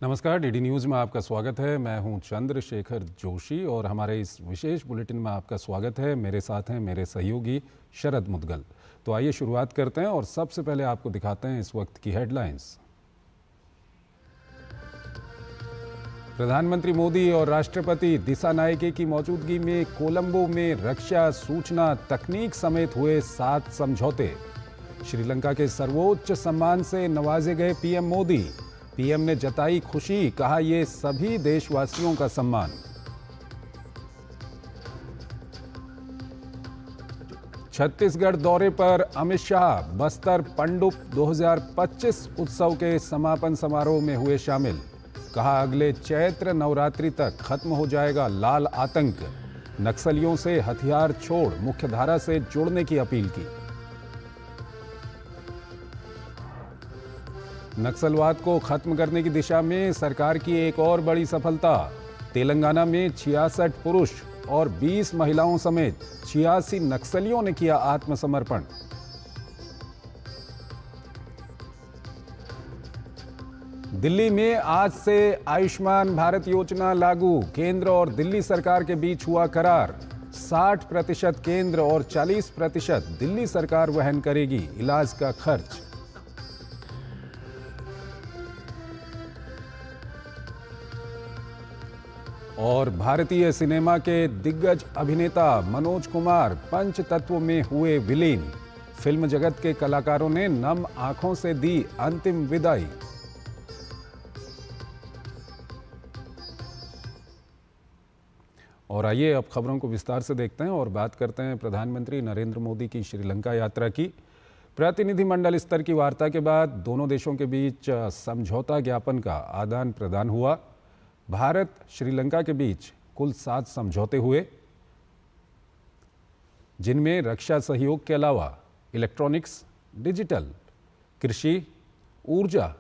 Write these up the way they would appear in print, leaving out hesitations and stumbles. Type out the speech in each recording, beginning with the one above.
नमस्कार, DD news में आपका स्वागत है। मैं हूं चंद्रशेखर जोशी और हमारे इस विशेष बुलेटिन में आपका स्वागत है। मेरे साथ हैं मेरे सहयोगी शरद मुदगल। तो आइए शुरुआत करते हैं और सबसे पहले आपको दिखाते हैं इस वक्त की हेडलाइंस। प्रधानमंत्री मोदी और राष्ट्रपति दिसानायके की मौजूदगी में कोलंबो में रक्षा, सूचना, तकनीक समेत हुए 7 समझौते। श्रीलंका के सर्वोच्च सम्मान से नवाजे गए पीएम मोदी। पीएम ने जताई खुशी, कहा ये सभी देशवासियों का सम्मान। छत्तीसगढ़ दौरे पर अमित शाह बस्तर पंडुप 2025 उत्सव के समापन समारोह में हुए शामिल। कहा अगले चैत्र नवरात्रि तक खत्म हो जाएगा लाल आतंक। नक्सलियों से हथियार छोड़ मुख्यधारा से जुड़ने की अपील की। नक्सलवाद को खत्म करने की दिशा में सरकार की एक और बड़ी सफलता। तेलंगाना में 66 पुरुष और 20 महिलाओं समेत 86 नक्सलियों ने किया आत्मसमर्पण। दिल्ली में आज से आयुष्मान भारत योजना लागू। केंद्र और दिल्ली सरकार के बीच हुआ करार। 60% केंद्र और 40% दिल्ली सरकार वहन करेगी इलाज का खर्च। और भारतीय सिनेमा के दिग्गज अभिनेता मनोज कुमार पंचतत्व में हुए विलीन। फिल्म जगत के कलाकारों ने नम आंखों से दी अंतिम विदाई। और आइए अब खबरों को विस्तार से देखते हैं और बात करते हैं प्रधानमंत्री नरेंद्र मोदी की श्रीलंका यात्रा की। प्रतिनिधिमंडल स्तर की वार्ता के बाद दोनों देशों के बीच समझौता ज्ञापन का आदान प्रदान हुआ। भारत श्रीलंका के बीच कुल 7 समझौते हुए, जिनमें रक्षा सहयोग के अलावा इलेक्ट्रॉनिक्स, डिजिटल, कृषि, ऊर्जा,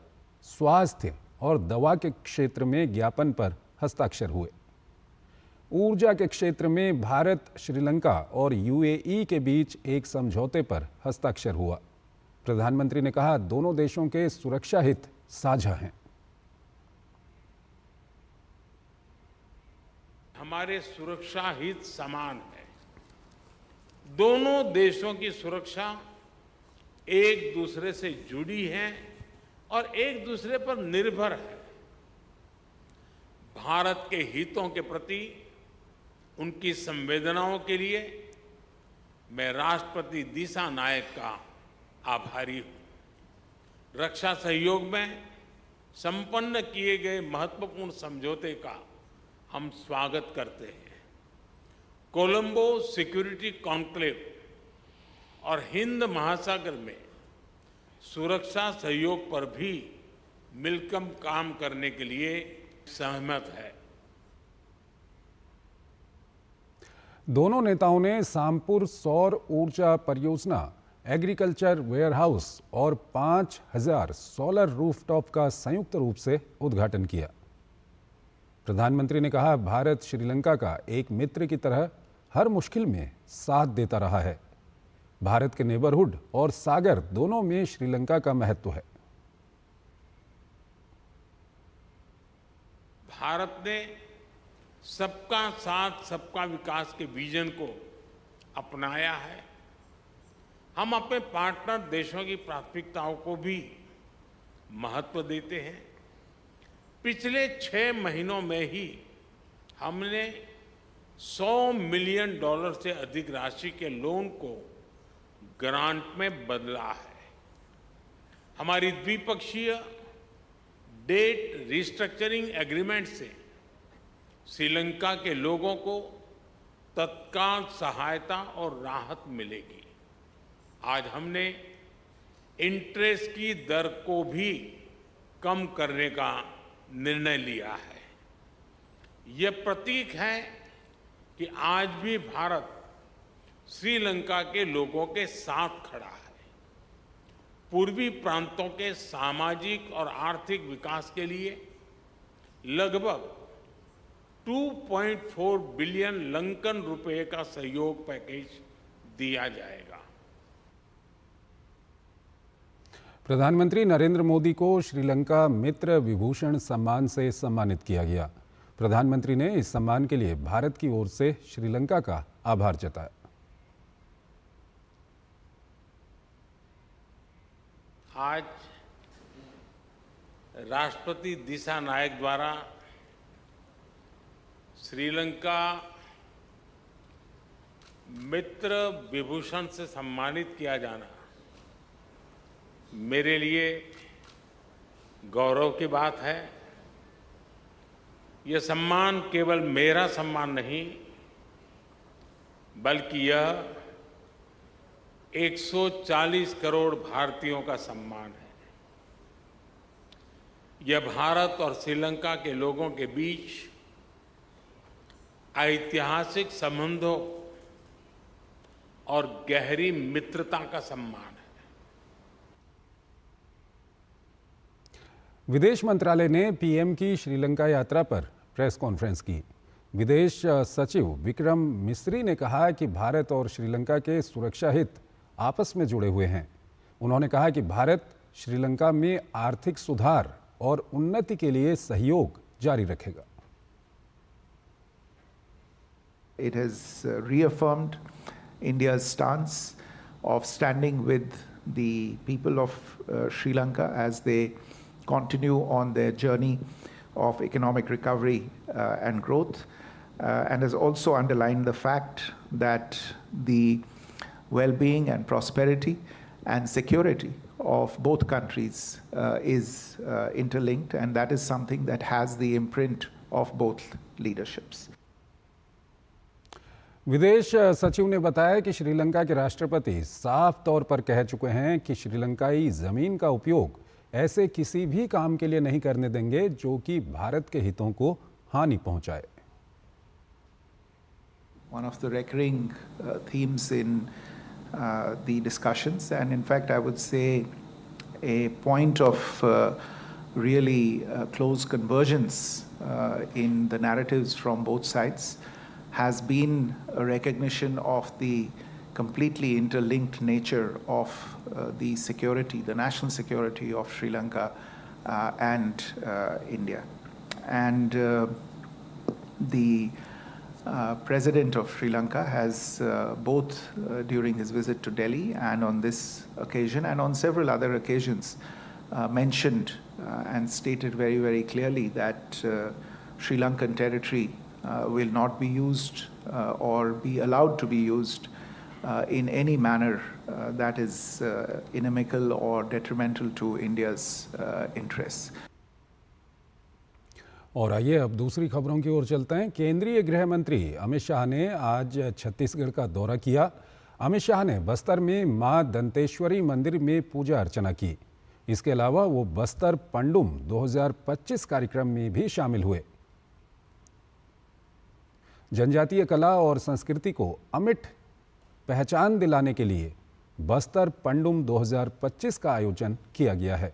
स्वास्थ्य और दवा के क्षेत्र में ज्ञापन पर हस्ताक्षर हुए। ऊर्जा के क्षेत्र में भारत, श्रीलंका और यूएई के बीच एक समझौते पर हस्ताक्षर हुआ। प्रधानमंत्री ने कहा, दोनों देशों के सुरक्षा हित साझा हैं। हमारे सुरक्षा हित समान है। दोनों देशों की सुरक्षा एक दूसरे से जुड़ी है और एक दूसरे पर निर्भर है। भारत के हितों के प्रति उनकी संवेदनाओं के लिए मैं राष्ट्रपति दिसानायक का आभारी हूं। रक्षा सहयोग में संपन्न किए गए महत्वपूर्ण समझौते का हम स्वागत करते हैं। कोलंबो सिक्योरिटी कॉन्क्लेव और हिंद महासागर में सुरक्षा सहयोग पर भी मिलकर काम करने के लिए सहमत है। दोनों नेताओं ने सामपुर सौर ऊर्जा परियोजना, एग्रीकल्चर वेयरहाउस और 5000 सोलर रूफटॉप का संयुक्त रूप से उद्घाटन किया। प्रधानमंत्री ने कहा, भारत श्रीलंका का एक मित्र की तरह हर मुश्किल में साथ देता रहा है। भारत के नेबरहुड और सागर दोनों में श्रीलंका का महत्व है। भारत ने सबका साथ सबका विकास के विजन को अपनाया है। हम अपने पार्टनर देशों की प्राथमिकताओं को भी महत्व देते हैं। पिछले 6 महीनों में ही हमने $100 मिलियन से अधिक राशि के लोन को ग्रांट में बदला है। हमारी द्विपक्षीय डेट रिस्ट्रक्चरिंग एग्रीमेंट से श्रीलंका के लोगों को तत्काल सहायता और राहत मिलेगी। आज हमने इंटरेस्ट की दर को भी कम करने का निर्णय लिया है। यह प्रतीक है कि आज भी भारत श्रीलंका के लोगों के साथ खड़ा है। पूर्वी प्रांतों के सामाजिक और आर्थिक विकास के लिए लगभग 2.4 बिलियन लंकन रुपए का सहयोग पैकेज दिया जाएगा। प्रधानमंत्री नरेंद्र मोदी को श्रीलंका मित्र विभूषण सम्मान से सम्मानित किया गया। प्रधानमंत्री ने इस सम्मान के लिए भारत की ओर से श्रीलंका का आभार जताया। आज राष्ट्रपति दिशा नायक द्वारा श्रीलंका मित्र विभूषण से सम्मानित किया जाना मेरे लिए गौरव की बात है। यह सम्मान केवल मेरा सम्मान नहीं, बल्कि यह 140 करोड़ भारतीयों का सम्मान है। यह भारत और श्रीलंका के लोगों के बीच ऐतिहासिक संबंधों और गहरी मित्रता का सम्मान है। विदेश मंत्रालय ने पीएम की श्रीलंका यात्रा पर प्रेस कॉन्फ्रेंस की। विदेश सचिव विक्रम मिस्री ने कहा कि भारत और श्रीलंका के सुरक्षा हित आपस में जुड़े हुए हैं। उन्होंने कहा कि भारत श्रीलंका में आर्थिक सुधार और उन्नति के लिए सहयोग जारी रखेगा। It has reaffirmed India's stance of standing with the people of Sri Lanka as they continue on their journey of economic recovery and growth, and has also underlined the fact that the well-being and prosperity and security of both countries is interlinked, and that is something that has the imprint of both leaderships. विदेश सचिव ने बताया कि श्रीलंका के राष्ट्रपति साफ तौर पर कह चुके हैं कि श्रीलंकाई जमीन का उपयोग ऐसे किसी भी काम के लिए नहीं करने देंगे जो कि भारत के हितों को हानि पहुंचाए। One of the recurring themes in the discussions, and in fact I would say a point of really close convergence in the narratives from both sides, has been a recognition of the completely interlinked nature of the security, the national security of Sri Lanka and India. And the President of Sri Lanka has both during his visit to Delhi and on this occasion and on several other occasions mentioned and stated very, very clearly that Sri Lankan territory will not be used or be allowed to be used in any manner that is inimical or detrimental to India's interests. और आइए अब दूसरी खबरों की ओर चलते हैं। केंद्रीय गृह मंत्री अमित शाह ने आज छत्तीसगढ़ का दौरा किया। अमित शाह ने बस्तर में मां दंतेश्वरी मंदिर में पूजा अर्चना की। इसके अलावा वो बस्तर पंडुम 2025 कार्यक्रम में भी शामिल हुए। जनजातीय कला और संस्कृति को अमिट पहचान दिलाने के लिए बस्तर पंडुम 2025 का आयोजन किया गया है।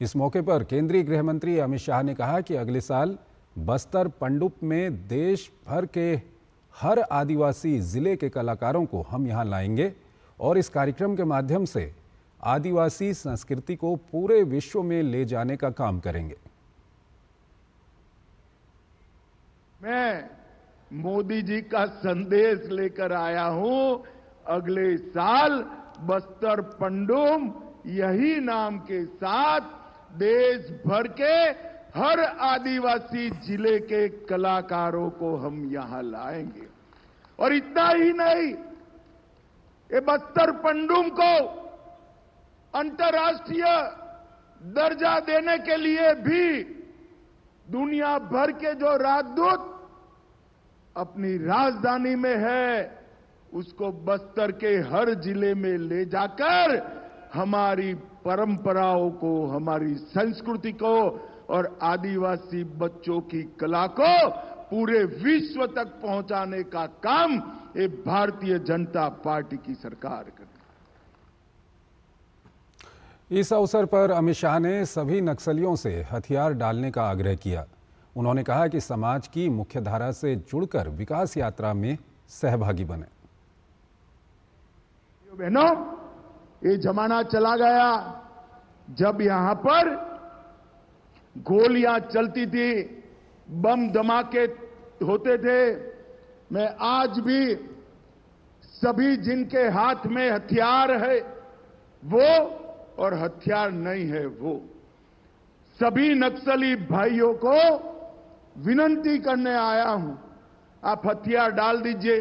इस मौके पर केंद्रीय गृह मंत्री अमित शाह ने कहा कि अगले साल बस्तर पंडुप में देश भर के हर आदिवासी जिले के कलाकारों को हम यहां लाएंगे और इस कार्यक्रम के माध्यम से आदिवासी संस्कृति को पूरे विश्व में ले जाने का काम करेंगे। मैं मोदी जी का संदेश लेकर आया हूं। अगले साल बस्तर पंडुम यही नाम के साथ देश भर के हर आदिवासी जिले के कलाकारों को हम यहां लाएंगे। और इतना ही नहीं, ये बस्तर पंडुम को अंतर्राष्ट्रीय दर्जा देने के लिए भी दुनिया भर के जो राजदूत अपनी राजधानी में है, उसको बस्तर के हर जिले में ले जाकर हमारी परंपराओं को, हमारी संस्कृति को और आदिवासी बच्चों की कला को पूरे विश्व तक पहुंचाने का काम ये भारतीय जनता पार्टी की सरकार करती है। इस अवसर पर अमित शाह ने सभी नक्सलियों से हथियार डालने का आग्रह किया। उन्होंने कहा कि समाज की मुख्यधारा से जुड़कर विकास यात्रा में सहभागी बने। बहनों, ये जमाना चला गया जब यहां पर गोलियां चलती थी, बम धमाके होते थे। मैं आज भी सभी जिनके हाथ में हथियार है वो और हथियार नहीं है वो सभी नक्सली भाइयों को विनती करने आया हूं, आप हथियार डाल दीजिए,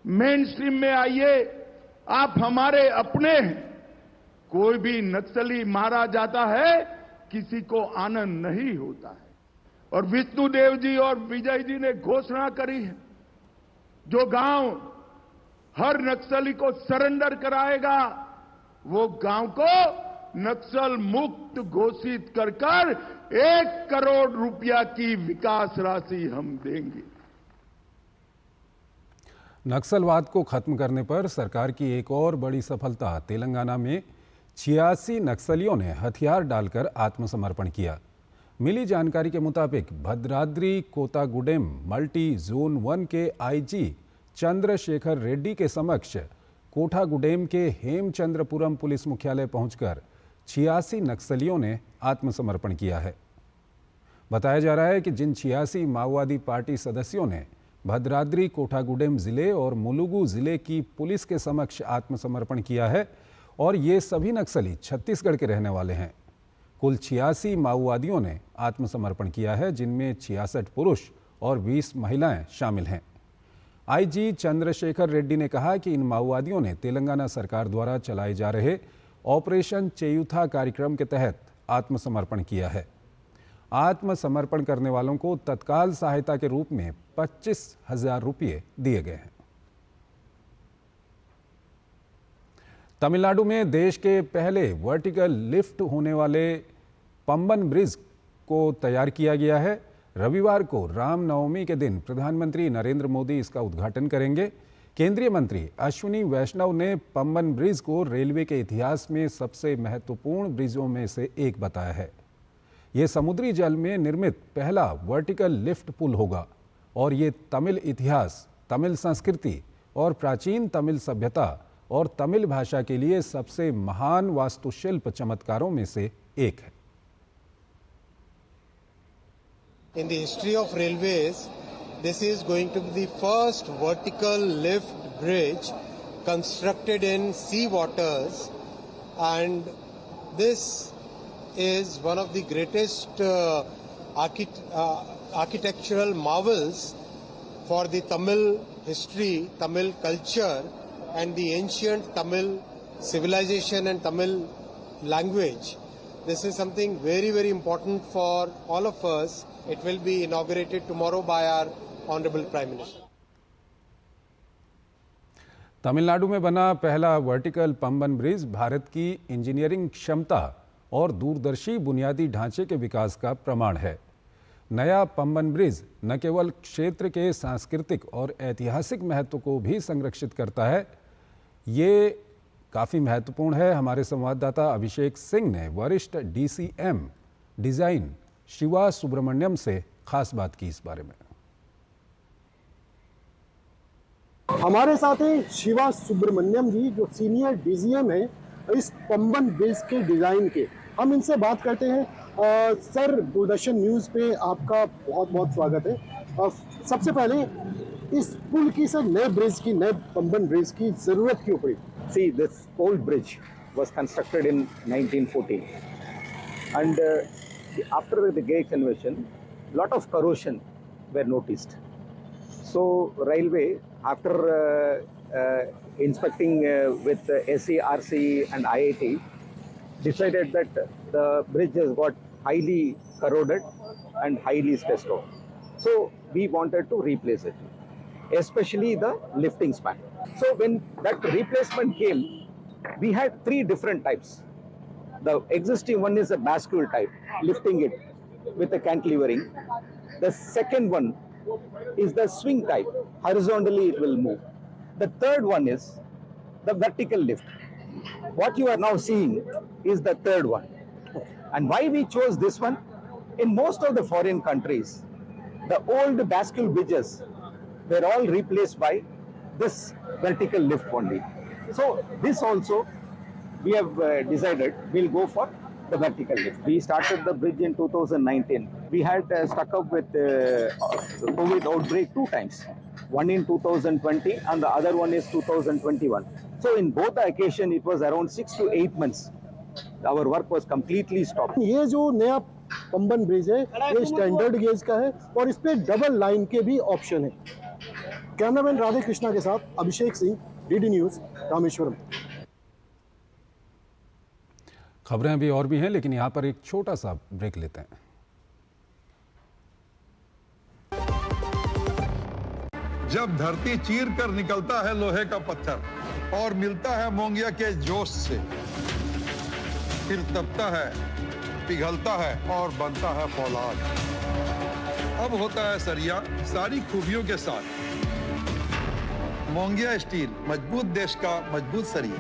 मेन स्ट्रीम में आइए, आप हमारे अपने हैं। कोई भी नक्सली मारा जाता है, किसी को आनंद नहीं होता है। और विष्णुदेव जी और विजय जी ने घोषणा करी है, जो गांव हर नक्सली को सरेंडर कराएगा वो गांव को नक्सल मुक्त घोषित कर 1 करोड़ रुपया की विकास राशि हम देंगे। नक्सलवाद को खत्म करने पर सरकार की एक और बड़ी सफलता, तेलंगाना में 86 नक्सलियों ने हथियार डालकर आत्मसमर्पण किया। मिली जानकारी के मुताबिक भद्राद्री कोतागुडेम मल्टी जोन 1 के आईजी चंद्रशेखर रेड्डी के समक्ष कोठागुडेम के हेमचंद्रपुरम पुलिस मुख्यालय पहुंचकर 86 नक्सलियों ने आत्मसमर्पण किया है। बताया जा रहा है कि जिन 86 माओवादी पार्टी सदस्यों ने भद्राद्री कोठागुडेम जिले और मुलुगु जिले की पुलिस के समक्ष आत्मसमर्पण किया है और ये सभी नक्सली छत्तीसगढ़ के रहने वाले हैं। कुल 86 माओवादियों ने आत्मसमर्पण किया है, जिनमें 66 पुरुष और 20 महिलाएं शामिल हैं। आईजी चंद्रशेखर रेड्डी ने कहा कि इन माओवादियों ने तेलंगाना सरकार द्वारा चलाए जा रहे ऑपरेशन चेयुथा कार्यक्रम के तहत आत्मसमर्पण किया है। आत्मसमर्पण करने वालों को तत्काल सहायता के रूप में 25,000 रुपये दिए गए हैं। तमिलनाडु में देश के पहले वर्टिकल लिफ्ट होने वाले पंबन ब्रिज को तैयार किया गया है। रविवार को रामनवमी के दिन प्रधानमंत्री नरेंद्र मोदी इसका उद्घाटन करेंगे। केंद्रीय मंत्री अश्विनी वैष्णव ने पंबन ब्रिज को रेलवे के इतिहास में सबसे महत्वपूर्ण ब्रिजों में से एक बताया है। ये समुद्री जल में निर्मित पहला वर्टिकल लिफ्ट पुल होगा और ये तमिल इतिहास, तमिल संस्कृति और प्राचीन तमिल सभ्यता और तमिल भाषा के लिए सबसे महान वास्तुशिल्प चमत्कारों में से एक है। In the history of railways, this is going to be the first vertical lift bridge constructed in sea waters, and this is one of the greatest architectural marvels for the Tamil history, Tamil culture, and the ancient Tamil civilization and Tamil language. This is something very, very important for all of us. It will be inaugurated tomorrow by our Honorable Prime Minister. Tamil Nadu में बना पहला vertical Pamban bridge Bharat की engineering क्षमता और दूरदर्शी बुनियादी ढांचे के विकास का प्रमाण है। नया पंबन ब्रिज न केवल क्षेत्र के सांस्कृतिक और ऐतिहासिक महत्व को भी संरक्षित करता है, ये काफ़ी महत्वपूर्ण है। हमारे संवाददाता अभिषेक सिंह ने वरिष्ठ DCM डिज़ाइन शिवा सुब्रमण्यम से खास बात की इस बारे में। हमारे साथ हैं शिवा सुब्रमण्यम जी, जो सीनियर DGM है इस पंबन ब्रिज के डिज़ाइन के। हम इनसे बात करते हैं। सर, दूरदर्शन न्यूज़ पे आपका बहुत बहुत स्वागत है। सबसे पहले इस पुल की, सर, नए ब्रिज की, नए पंबन ब्रिज की ज़रूरत क्यों पड़ी? See, this old bridge was constructed in 1914, and after the Great Conversion, lot of corrosion were noticed. So, railway, after inspecting with SCRC and IIT, decided that the bridge has got highly corroded and highly stressed out. So, we wanted to replace it, especially the lifting span. So when that replacement came, we had 3 different types. The existing one is a bascule type, lifting it with a cantilevering. The second one is the swing type, horizontally it will move. The third one is the vertical lift. What you are now seeing is the third one. And why we chose this one? In most of the foreign countries, the old bascule bridges were all replaced by this vertical lift only. So this also we have decided we'll go for the vertical lift. We started the bridge in 2019. We had stuck up with COVID outbreak 2 times. One in 2020 and the other one is 2021. So in both the occasion, it was around 6 to 8 months. Our work was completely stopped. ये जो नया Pamban bridge है ये standard gauge का है और इस पे डबल लाइन के भी ऑप्शन है। कैमरामैन राधे कृष्णा के साथ अभिषेक सिंह, डीडी न्यूज, रामेश्वरम। खबरें अभी और भी हैं, लेकिन यहाँ पर एक छोटा सा ब्रेक लेते हैं। जब धरती चीर कर निकलता है लोहे का पत्थर और मिलता है मोंगिया के जोश से, फिर तपता है, पिघलता है और बनता है फौलाद। अब होता है सरिया सारी खूबियों के साथ। मोंगिया स्टील, मजबूत देश का मजबूत सरिया।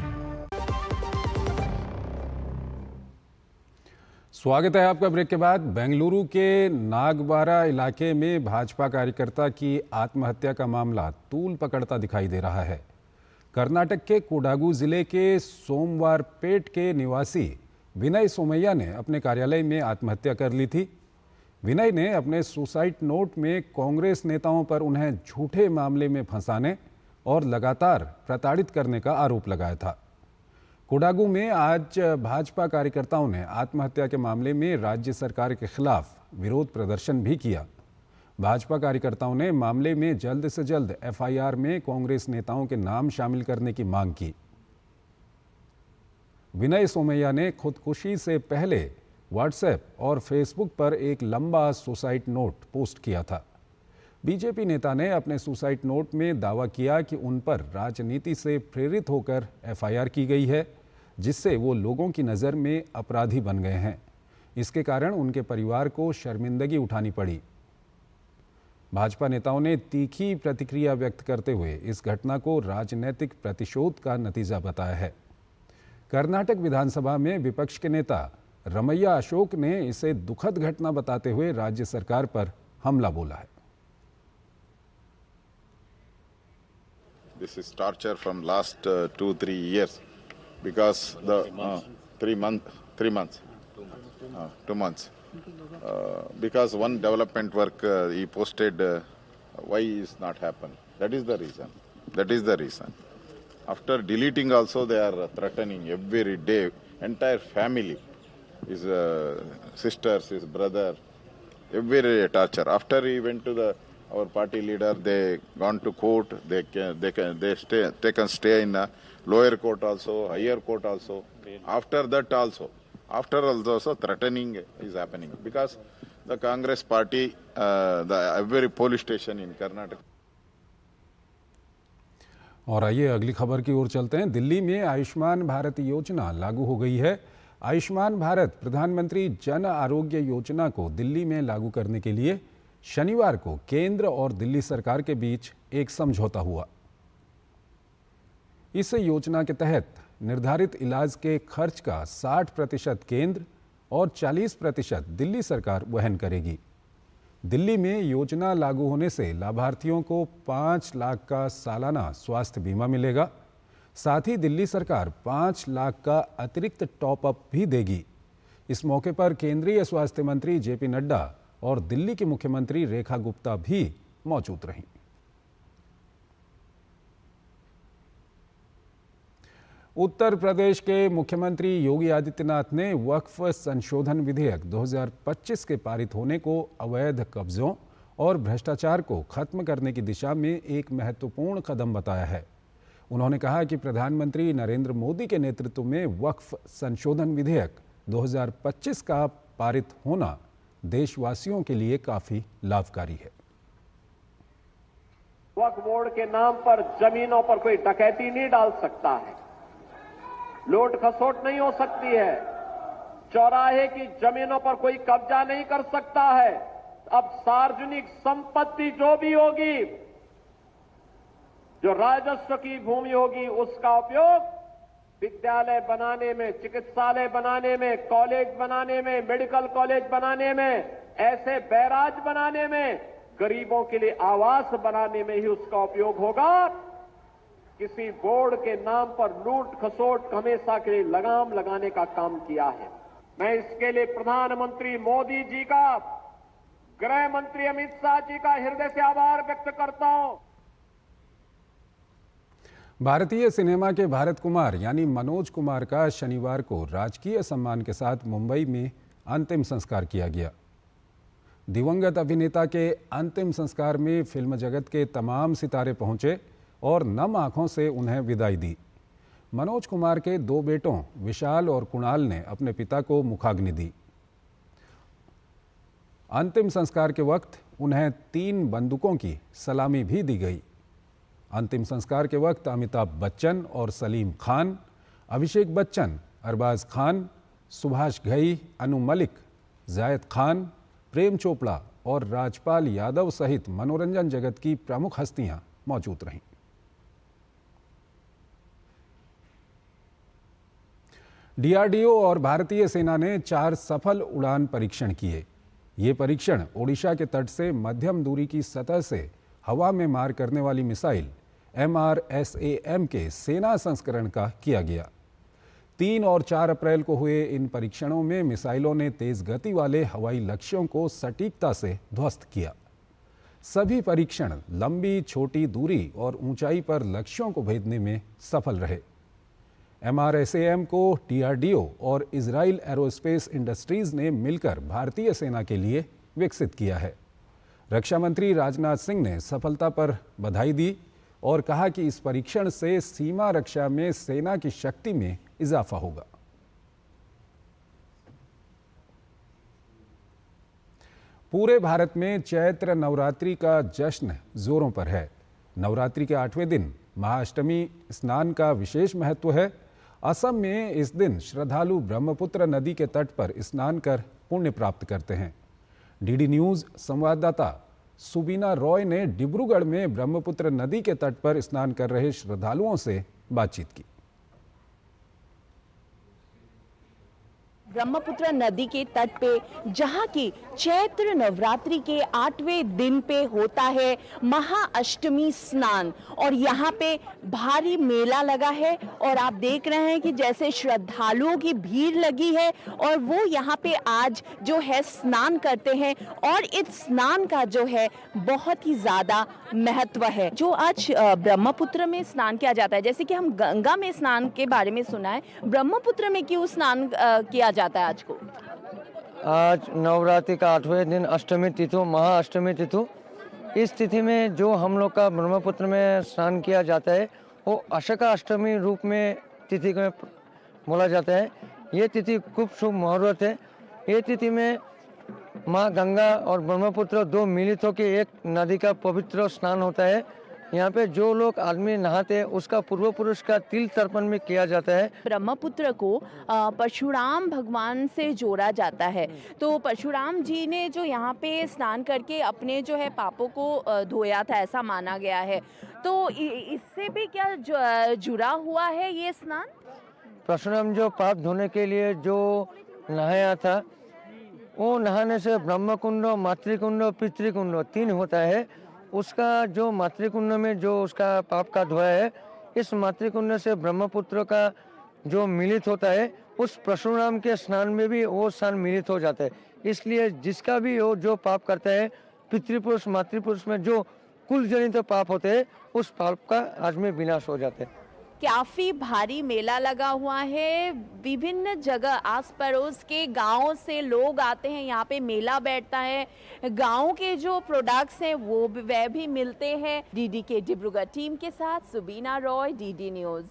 स्वागत है आपका ब्रेक के बाद। बेंगलुरु के नागबारा इलाके में भाजपा कार्यकर्ता की आत्महत्या का मामला तूल पकड़ता दिखाई दे रहा है। कर्नाटक के कोडागु जिले के सोमवारपेट के निवासी विनय सोमैया ने अपने कार्यालय में आत्महत्या कर ली थी। विनय ने अपने सुसाइड नोट में कांग्रेस नेताओं पर उन्हें झूठे मामले में फंसाने और लगातार प्रताड़ित करने का आरोप लगाया था। कोडागु में आज भाजपा कार्यकर्ताओं ने आत्महत्या के मामले में राज्य सरकार के खिलाफ विरोध प्रदर्शन भी किया। भाजपा कार्यकर्ताओं ने मामले में जल्द से जल्द एफआईआर में कांग्रेस नेताओं के नाम शामिल करने की मांग की। विनय सोमैया ने खुदकुशी से पहले व्हाट्सएप और फेसबुक पर एक लंबा सुसाइड नोट पोस्ट किया था। बीजेपी नेता ने अपने सुसाइड नोट में दावा किया कि उन पर राजनीति से प्रेरित होकर एफआईआर की गई है, जिससे वो लोगों की नज़र में अपराधी बन गए हैं। इसके कारण उनके परिवार को शर्मिंदगी उठानी पड़ी। भाजपा नेताओं ने तीखी प्रतिक्रिया व्यक्त करते हुए इस घटना को राजनीतिक प्रतिशोध का नतीजा बताया है। कर्नाटक विधानसभा में विपक्ष के नेता रमैया अशोक ने इसे दुखद घटना बताते हुए राज्य सरकार पर हमला बोला है। This is torture from last 2-3 years because the 2 months because one development work he posted why is not happen. That is the reason. After deleting also they are threatening every day, entire family, his sisters, his brother, every torture. After he went to our party leader, they gone to court. They taken stay in a lower court also, higher court also. After that also threatening is happening because the Congress party, every police station in Karnataka. और आइए अगली खबर की ओर चलते हैं। दिल्ली में आयुष्मान भारत योजना लागू हो गई है। आयुष्मान भारत प्रधानमंत्री जन आरोग्य योजना को दिल्ली में लागू करने के लिए शनिवार को केंद्र और दिल्ली सरकार के बीच एक समझौता हुआ। इस योजना के तहत निर्धारित इलाज के खर्च का 60% केंद्र और 40% दिल्ली सरकार वहन करेगी। दिल्ली में योजना लागू होने से लाभार्थियों को 5 लाख का सालाना स्वास्थ्य बीमा मिलेगा। साथ ही दिल्ली सरकार 5 लाख का अतिरिक्त टॉप अप भी देगी। इस मौके पर केंद्रीय स्वास्थ्य मंत्री जेपी नड्डा और दिल्ली की मुख्यमंत्री रेखा गुप्ता भी मौजूद रहीं। उत्तर प्रदेश के मुख्यमंत्री योगी आदित्यनाथ ने वक्फ संशोधन विधेयक 2025 के पारित होने को अवैध कब्जों और भ्रष्टाचार को खत्म करने की दिशा में एक महत्वपूर्ण कदम बताया है। उन्होंने कहा कि प्रधानमंत्री नरेंद्र मोदी के नेतृत्व में वक्फ संशोधन विधेयक 2025 का पारित होना देशवासियों के लिए काफी लाभकारी है। वक्फ बोर्ड के नाम पर जमीनों पर कोई डकैती नहीं डाल सकता है, लूट खसोट नहीं हो सकती है, चौराहे की जमीनों पर कोई कब्जा नहीं कर सकता है। अब सार्वजनिक संपत्ति जो भी होगी, जो राजस्व की भूमि होगी, उसका उपयोग विद्यालय बनाने में, चिकित्सालय बनाने में, कॉलेज बनाने में, मेडिकल कॉलेज बनाने में, ऐसे बैराज बनाने में, गरीबों के लिए आवास बनाने में ही उसका उपयोग होगा। किसी बोर्ड के नाम पर लूट खसोट हमेशा के लिए लगाम लगाने का काम किया है। मैं इसके लिए प्रधानमंत्री मोदी जी का, गृह मंत्री अमित शाह जी का हृदय से आभार व्यक्त करता हूं। भारतीय सिनेमा के भारत कुमार यानी मनोज कुमार का शनिवार को राजकीय सम्मान के साथ मुंबई में अंतिम संस्कार किया गया। दिवंगत अभिनेता के अंतिम संस्कार में फिल्म जगत के तमाम सितारे पहुंचे और नम आंखों से उन्हें विदाई दी। मनोज कुमार के 2 बेटों विशाल और कुणाल ने अपने पिता को मुखाग्नि दी। अंतिम संस्कार के वक्त उन्हें 3 बंदूकों की सलामी भी दी गई। अंतिम संस्कार के वक्त अमिताभ बच्चन और सलीम खान, अभिषेक बच्चन, अरबाज खान, सुभाष घई, अनु मलिक, जायद खान, प्रेम चोपड़ा और राजपाल यादव सहित मनोरंजन जगत की प्रमुख हस्तियां मौजूद रहीं। डीआरडीओ और भारतीय सेना ने 4 सफल उड़ान परीक्षण किए। ये परीक्षण ओडिशा के तट से मध्यम दूरी की सतह से हवा में मार करने वाली मिसाइल MRSAM के सेना संस्करण का किया गया। 3 और 4 अप्रैल को हुए इन परीक्षणों में मिसाइलों ने तेज गति वाले हवाई लक्ष्यों को सटीकता से ध्वस्त किया। सभी परीक्षण लंबी छोटी दूरी और ऊंचाई पर लक्ष्यों को भेदने में सफल रहे। MRSAM को DRDO और इजराइल एरोस्पेस इंडस्ट्रीज ने मिलकर भारतीय सेना के लिए विकसित किया है। रक्षा मंत्री राजनाथ सिंह ने सफलता पर बधाई दी और कहा कि इस परीक्षण से सीमा रक्षा में सेना की शक्ति में इजाफा होगा। पूरे भारत में चैत्र नवरात्रि का जश्न जोरों पर है। नवरात्रि के 8वें दिन महाअष्टमी स्नान का विशेष महत्व है। असम में इस दिन श्रद्धालु ब्रह्मपुत्र नदी के तट पर स्नान कर पुण्य प्राप्त करते हैं। डीडी न्यूज़ संवाददाता सुबीना रॉय ने डिब्रूगढ़ में ब्रह्मपुत्र नदी के तट पर स्नान कर रहे श्रद्धालुओं से बातचीत की। ब्रह्मपुत्र नदी के तट पे जहाँ की चैत्र नवरात्रि के 8वें दिन पे होता है महाअष्टमी स्नान और यहाँ पे भारी मेला लगा है और आप देख रहे हैं कि जैसे श्रद्धालुओं की भीड़ लगी है और वो यहाँ पे आज जो है स्नान करते हैं और इस स्नान का जो है बहुत ही ज़्यादा महत्व है। जो आज ब्रह्मपुत्र में स्नान किया जाता है, जैसे कि हम गंगा में स्नान के बारे में सुना है, ब्रह्मपुत्र में क्यों स्नान किया जाता है आज को? आज नवरात्रि का 8वें दिन अष्टमी तिथि, महाअष्टमी तिथि। इस तिथि में जो हम लोग का ब्रह्मपुत्र में स्नान किया जाता है वो अशका अष्टमी रूप में तिथि को बोला जाता है। ये तिथि खूब शुभ मुहूर्त है। ये तिथि में माँ गंगा और ब्रह्मपुत्र 2 मिलित होकर एक नदी का पवित्र स्नान होता है। यहाँ पे जो लोग आदमी नहाते हैं उसका पूर्व पुरुष का तिल तर्पण में किया जाता है। ब्रह्मपुत्र को परशुराम भगवान से जोड़ा जाता है, तो परशुराम जी ने जो यहाँ पे स्नान करके अपने जो है पापों को धोया था, ऐसा माना गया है। तो इससे भी क्या जुड़ा हुआ है ये स्नान? परशुराम जो पाप धोने के लिए जो नहाया था, वो नहाने से ब्रह्मकुंड, मातृकुंड, पितृकुंड 3 होता है। उसका जो मातृकुंड में जो उसका पाप का धोया है, इस मातृकुंड से ब्रह्मपुत्र का जो मिलित होता है, उस परशुराम के स्नान में भी वो स्नान मिलित हो जाता है। इसलिए जिसका भी वो जो पाप करता है, पितृपुरुष मातृपुरुष में जो कुल जनित पाप होते हैं, उस पाप का आज में विनाश हो जाता है। काफ़ी भारी मेला लगा हुआ है। विभिन्न जगह आस पड़ोस के गाँव से लोग आते हैं, यहाँ पे मेला बैठता है। गाँव के जो प्रोडक्ट्स हैं वो वह भी मिलते हैं। डीडी के डिब्रूगढ़ टीम के साथ सुबीना रॉय, डीडी न्यूज़।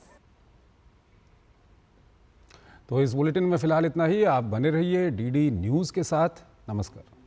तो इस बुलेटिन में फिलहाल इतना ही। आप बने रहिए डीडी न्यूज़ के साथ। नमस्कार।